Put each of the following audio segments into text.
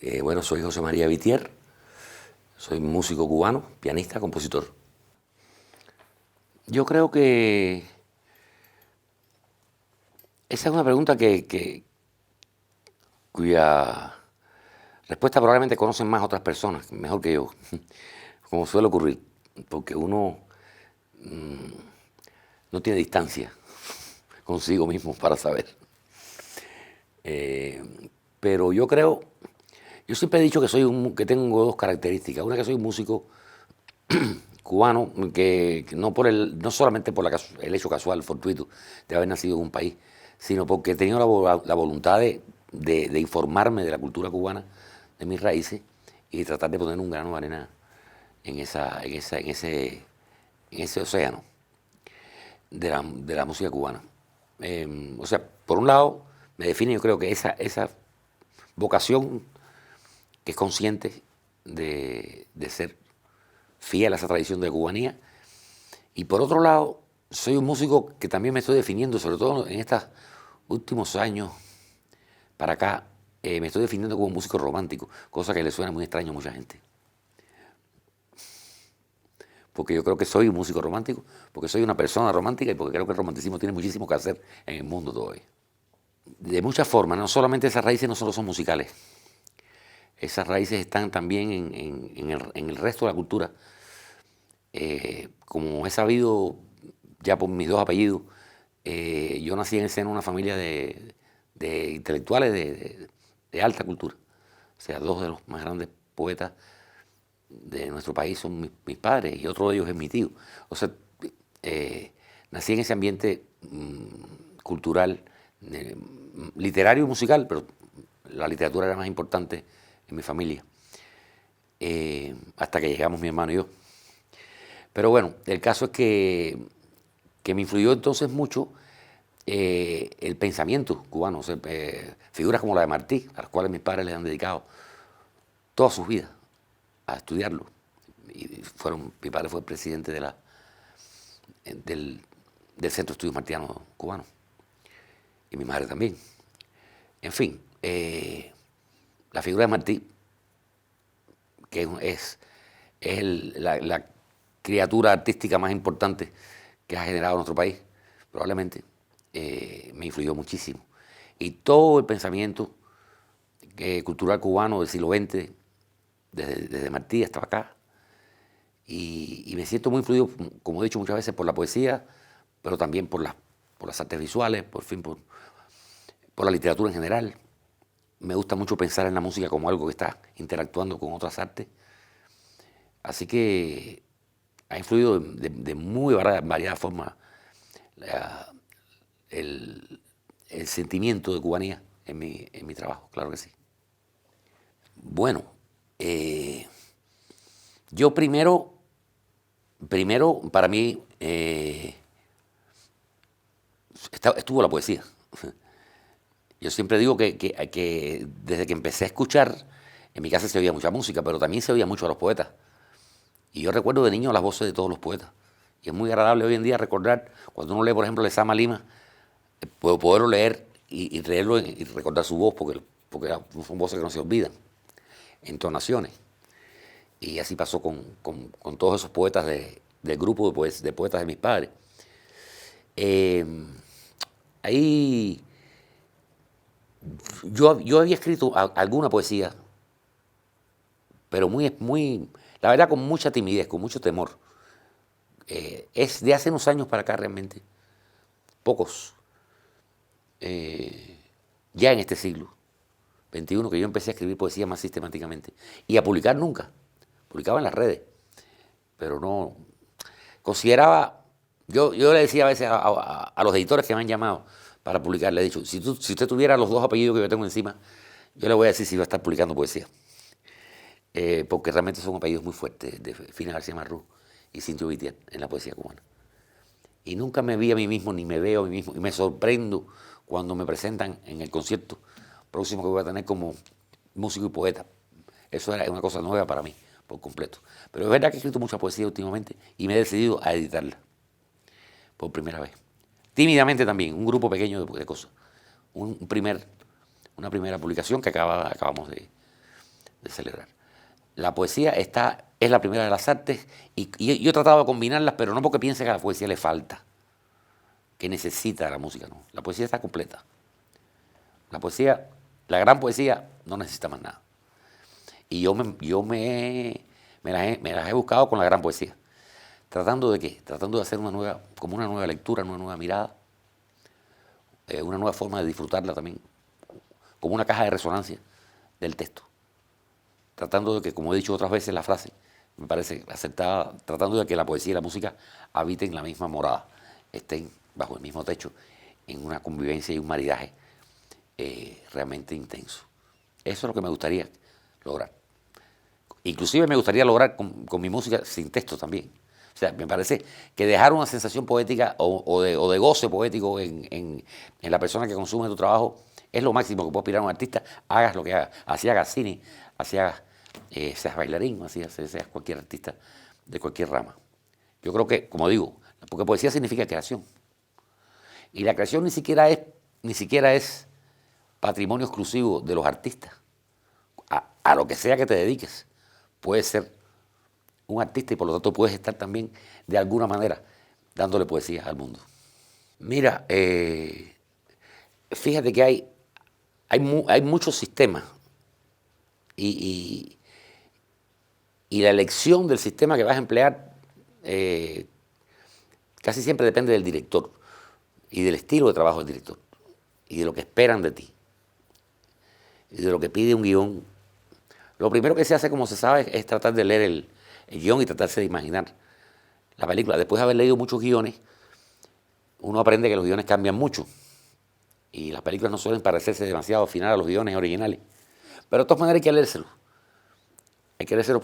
Bueno, soy José María Vitier, soy músico cubano, pianista, compositor. Yo creo que esa es una pregunta cuya respuesta probablemente conocen más otras personas, mejor que yo, como suele ocurrir, porque uno no tiene distancia consigo mismo para saber. Eh, pero yo siempre he dicho que tengo dos características. Una, que soy un músico cubano, que no solamente por el hecho casual, fortuito, de haber nacido en un país, sino porque he tenido la voluntad de informarme de la cultura cubana, de mis raíces, y de tratar de poner un grano de arena en ese océano de la música cubana. O sea, por un lado, me define, yo creo que esa vocación que es consciente de ser fiel a esa tradición de cubanía. Y por otro lado, soy un músico que también me estoy definiendo, sobre todo en estos últimos años para acá, me estoy definiendo como un músico romántico, cosa que le suena muy extraño a mucha gente. Porque yo creo que soy un músico romántico, porque soy una persona romántica y porque creo que el romanticismo tiene muchísimo que hacer en el mundo todavía. De muchas formas, no solamente esas raíces no solo son musicales, esas raíces están también en el resto de la cultura. Como he sabido ya por mis dos apellidos, yo nací en el seno de una familia de intelectuales de alta cultura. O sea, dos de los más grandes poetas de nuestro país son mis padres y otro de ellos es mi tío. O sea, nací en ese ambiente cultural, literario y musical, pero la literatura era más importante en mi familia, hasta que llegamos mi hermano y yo. Pero bueno, el caso es que me influyó entonces mucho el pensamiento cubano, o sea, figuras como la de Martí, a las cuales mis padres le han dedicado toda su vida a estudiarlo. Mi padre fue presidente del Centro de Estudios Martianos Cubano, y mi madre también. En fin, la figura de Martí, que es la criatura artística más importante que ha generado nuestro país, probablemente, me influyó muchísimo. Y todo el pensamiento cultural cubano del siglo XX, desde Martí hasta acá, y me siento muy influido, como he dicho muchas veces, por la poesía, pero también por las artes visuales, por la literatura en general. Me gusta mucho pensar en la música como algo que está interactuando con otras artes. Así que ha influido de muy variadas formas la- el, el sentimiento de cubanía en mi trabajo, claro que sí. Bueno, eh, yo primero para mí estuvo la poesía. Yo siempre digo que desde que empecé a escuchar, en mi casa se oía mucha música, pero también se oía mucho a los poetas. Y yo recuerdo de niño las voces de todos los poetas. Y es muy agradable hoy en día recordar, cuando uno lee, por ejemplo, Lezama Lima, puedo poderlo leer y leerlo y recordar su voz, porque son voces que no se olvidan, entonaciones. Y así pasó con todos esos poetas del grupo de poetas de mis padres. Eh, ahí yo había escrito alguna poesía, pero la verdad con mucha timidez, con mucho temor. Es de hace unos años para acá realmente, pocos, ya en este siglo XXI, que yo empecé a escribir poesía más sistemáticamente. Y a publicar nunca. Publicaba en las redes, pero no. Consideraba, yo le decía a veces a los editores que me han llamado para publicar, le he dicho, si usted tuviera los dos apellidos que yo tengo encima, yo le voy a decir si va a estar publicando poesía. Porque realmente son apellidos muy fuertes, de Fina García Marrú y Cintio Vitier en la poesía cubana. Y nunca me vi a mí mismo, ni me veo a mí mismo, y me sorprendo cuando me presentan en el concierto próximo que voy a tener como músico y poeta. Eso era una cosa nueva para mí, por completo. Pero es verdad que he escrito mucha poesía últimamente y me he decidido a editarla por primera vez. Tímidamente también, un grupo pequeño de cosas. Un primer, una primera publicación que acabamos celebrar. La poesía es la primera de las artes y yo he tratado de combinarlas, pero no porque piense que a la poesía le falta, que necesita la música, no. La poesía está completa. La poesía, la gran poesía, no necesita más nada. Y me las he buscado con la gran poesía. ¿Tratando de qué? Tratando de hacer como una nueva lectura, una nueva mirada, una nueva forma de disfrutarla también, como una caja de resonancia del texto. Tratando de que, como he dicho otras veces, la frase me parece acertada, tratando de que la poesía y la música habiten la misma morada, estén bajo el mismo techo, en una convivencia y un maridaje realmente intenso. Eso es lo que me gustaría lograr. Inclusive me gustaría lograr con mi música sin texto también. O sea, me parece que dejar una sensación poética o de goce poético en la persona que consume tu trabajo es lo máximo que puede aspirar a un artista, hagas lo que hagas. Así hagas cine, así hagas, seas bailarín, así seas cualquier artista de cualquier rama. Yo creo que, como digo, porque poesía significa creación. Y la creación ni siquiera es patrimonio exclusivo de los artistas. A lo que sea que te dediques, puedes ser un artista y por lo tanto puedes estar también de alguna manera dándole poesía al mundo. Mira, fíjate que hay muchos sistemas y la elección del sistema que vas a emplear casi siempre depende del director y del estilo de trabajo del director y de lo que esperan de ti y de lo que pide un guión. Lo primero que se hace, como se sabe, es tratar de leer el guión y tratarse de imaginar la película. Después de haber leído muchos guiones, uno aprende que los guiones cambian mucho y las películas no suelen parecerse demasiado al final a los guiones originales. Pero de todas maneras hay que leérselo. Hay que leérselo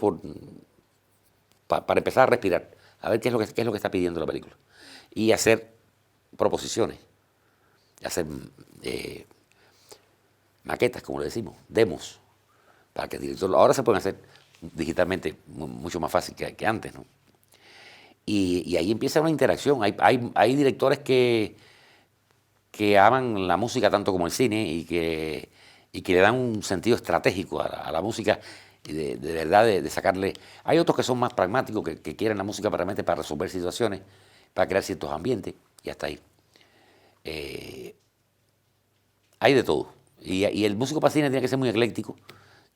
para empezar a respirar, a ver qué es lo que está pidiendo la película. Y hacer proposiciones, hacer maquetas, como le decimos, demos, para que el director... Ahora se pueden hacer digitalmente mucho más fácil que antes, ¿no? Y ahí empieza una interacción. Hay directores que aman la música tanto como el cine y que le dan un sentido estratégico a la música y de verdad de sacarle... Hay otros que son más pragmáticos, que quieren la música realmente para resolver situaciones, para crear ciertos ambientes y hasta ahí. Hay de todo. Y el músico para cine tiene que ser muy ecléctico,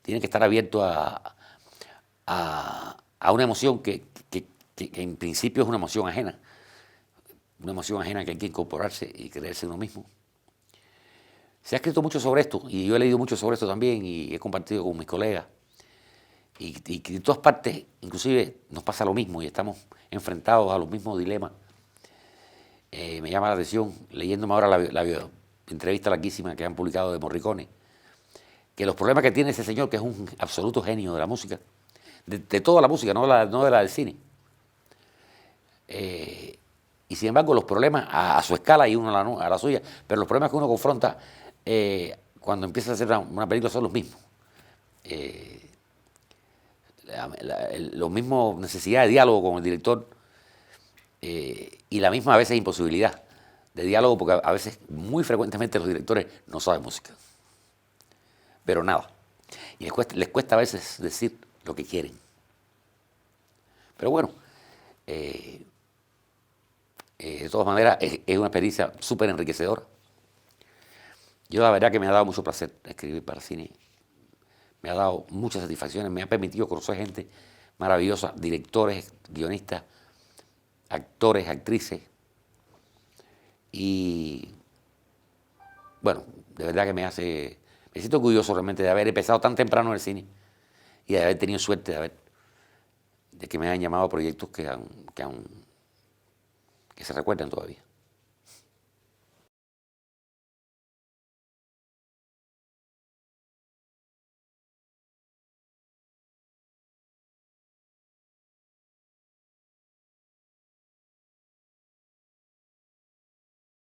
tiene que estar abierto a una emoción que en principio es una emoción ajena que hay que incorporarse y creerse uno mismo. Se ha escrito mucho sobre esto y yo he leído mucho sobre esto también y he compartido con mis colegas y de todas partes inclusive nos pasa lo mismo y estamos enfrentados a los mismos dilemas. Me llama la atención, leyéndome ahora la entrevista larguísima que han publicado de Morricone, que los problemas que tiene ese señor, que es un absoluto genio de la música, de toda la música, no de la del cine. Y sin embargo los problemas a su escala y uno a la suya, pero los problemas que uno confronta cuando empieza a hacer una película son los mismos. Los mismos necesidad de diálogo con el director y la misma a veces imposibilidad de diálogo, porque a veces, muy frecuentemente los directores no saben música, pero nada. Y les cuesta a veces decir lo que quieren. Pero bueno, de todas maneras es una experiencia súper enriquecedora. Yo la verdad que me ha dado mucho placer escribir para cine. Me ha dado muchas satisfacciones, me ha permitido conocer gente maravillosa, directores, guionistas, actores, actrices. Y bueno, de verdad que me siento orgulloso realmente de haber empezado tan temprano en el cine y de haber tenido suerte de que me hayan llamado a proyectos que se recuerdan todavía.